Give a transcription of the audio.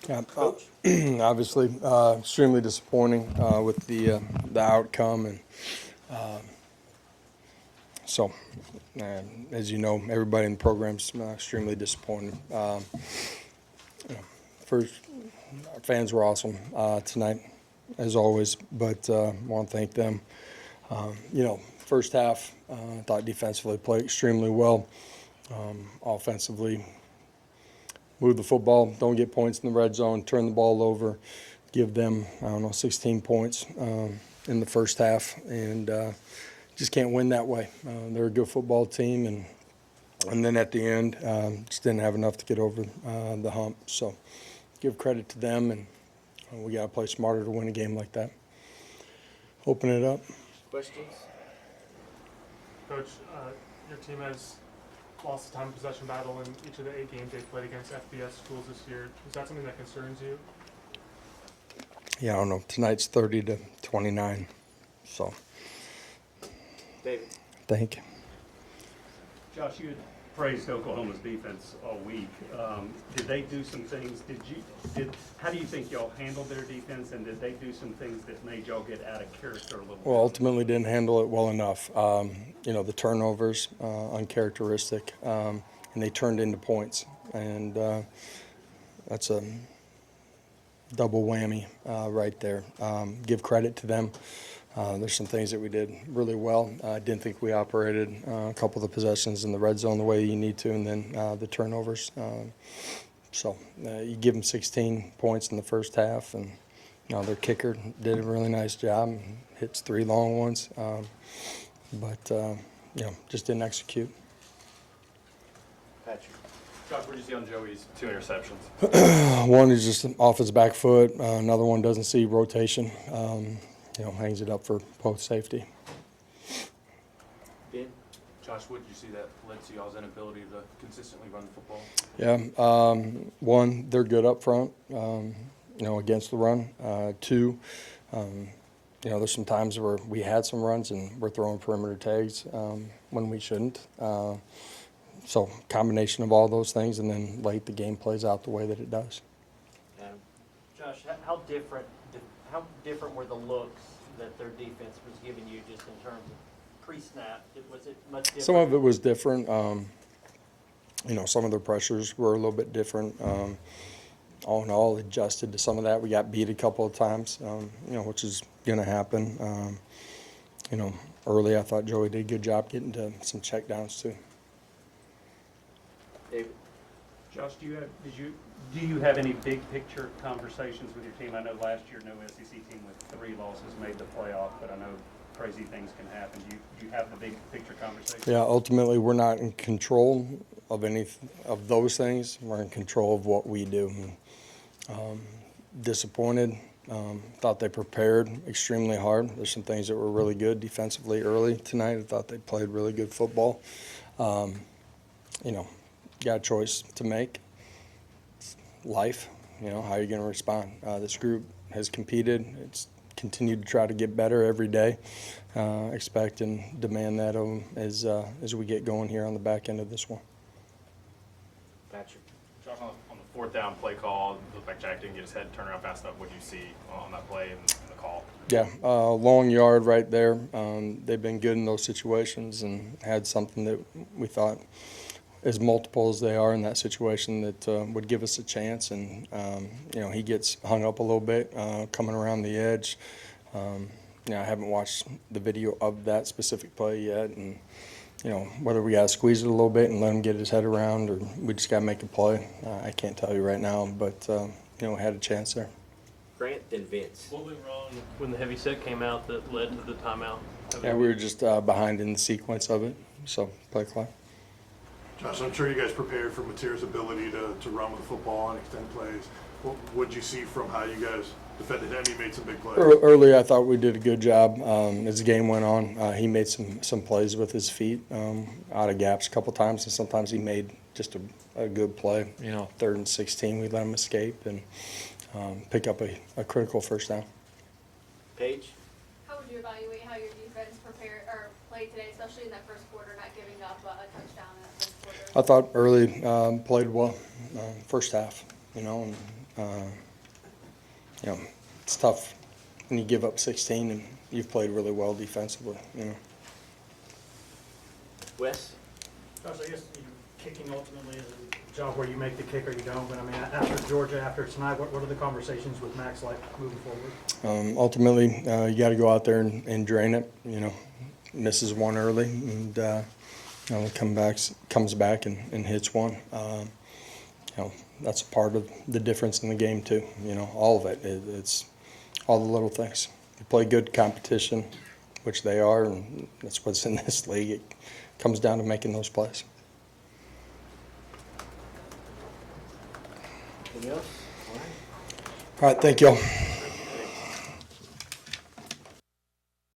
Yeah, Coach? obviously, extremely disappointing with the outcome, and so, as you know, everybody in the program's extremely disappointed. First, our fans were awesome tonight, as always, but I want to thank them. First half, I thought defensively played extremely well. Offensively, move the football, don't get points in the red zone, turn the ball over, give them, 16 points in the first half, and just can't win that way. They're a good football team, and then at the end, just didn't have enough to get over the hump. So give credit to them, and we got to play smarter to win a game like that. Open it up. Questions? Coach, your team has lost the time possession battle in each of the 8 games they've played against FBS schools this year. Is that something that concerns you? Yeah, I don't know. Tonight's 30-29. So, David. thank you. Josh, you had praised Oklahoma's defense all week. Did they do some things? How do you think y'all handled their defense, and did they do some things that made y'all get out of character a little bit? Well, ultimately didn't handle it well enough. The turnovers, uncharacteristic, and they turned into points. And that's a double whammy right there. Give credit to them. There's some things that we did really well. I didn't think we operated a couple of the possessions in the red zone the way you need to, and then the turnovers. So you give them 16 points in the first half, and their kicker did a really nice job, hits 3 long ones, but just didn't execute. Patrick. Josh, what did you see on Joey's 2 interceptions? One is just off his back foot. Another one doesn't see rotation. Hangs it up for post safety. Ben. Josh, what did you see that led to y'all's inability to consistently run the football? Yeah, one, they're good up front, against the run. 2, there's some times where we had some runs and we're throwing perimeter tags when we shouldn't. So combination of all those things, and then late the game plays out the way that it does. Josh, how different were the looks that their defense was giving you just in terms of pre-snap? Was it much different? Some of it was different. Some of the pressures were a little bit different. All in all, adjusted to some of that. We got beat a couple of times, which is going to happen. Early I thought Joey did a good job getting to some checkdowns too. David. Josh, do you have any big picture conversations with your team? I know last year no SEC team with 3 losses made the playoff, but I know crazy things can happen. Do you have the big picture conversation? Yeah, ultimately we're not in control of any of those things. We're in control of what we do. Disappointed. Thought they prepared extremely hard. There's some things that were really good defensively early tonight. I thought they played really good football. Got a choice to make. Life, how are you going to respond? This group has competed. It's continued to try to get better every day. Expect and demand that of them as we get going here on the back end of this one. Patrick. Josh, on the 4th down play call, it looked like Jack didn't get his head turned around fast enough. What did you see on that play and the call? Yeah, long yard right there. They've been good in those situations and had something that we thought, as multiple as they are in that situation, that would give us a chance. And, he gets hung up a little bit coming around the edge. I haven't watched the video of that specific play yet. And, whether we got to squeeze it a little bit and let him get his head around, or we just got to make a play, I can't tell you right now. But, had a chance there. Grant, then Vince. What went wrong when the heavy set came out that led to the timeout? Yeah, we were just behind in the sequence of it. So, play clock. Josh, I'm sure you guys prepared for Mateer's ability to run with the football and extend plays. What did you see from how you guys defended him? He made some big plays. Early, I thought we did a good job. As the game went on, he made some plays with his feet out of gaps a couple times, and sometimes he made just a good play. 3rd and 16, we let him escape and pick up a critical first down. Paige. How would you evaluate how your defense prepared or played today, especially in that first quarter, not giving up a touchdown in that first quarter? I thought early played well, first half, and You know, it's tough when you give up 16 and you've played really well defensively, you know. Wes? Josh, I guess kicking ultimately is a job where you make the kick or you don't, but I mean, after Georgia, after tonight, what are the conversations with Max like moving forward? Ultimately, you got to go out there and drain it, you know. Misses one early and, you know, comes back and hits one. You know, that's a part of the difference in the game too, you know, all of it. It's all the little things. You play good competition, which they are, and that's what's in this league. It comes down to making those plays. Anything else? All right. All right, thank you all.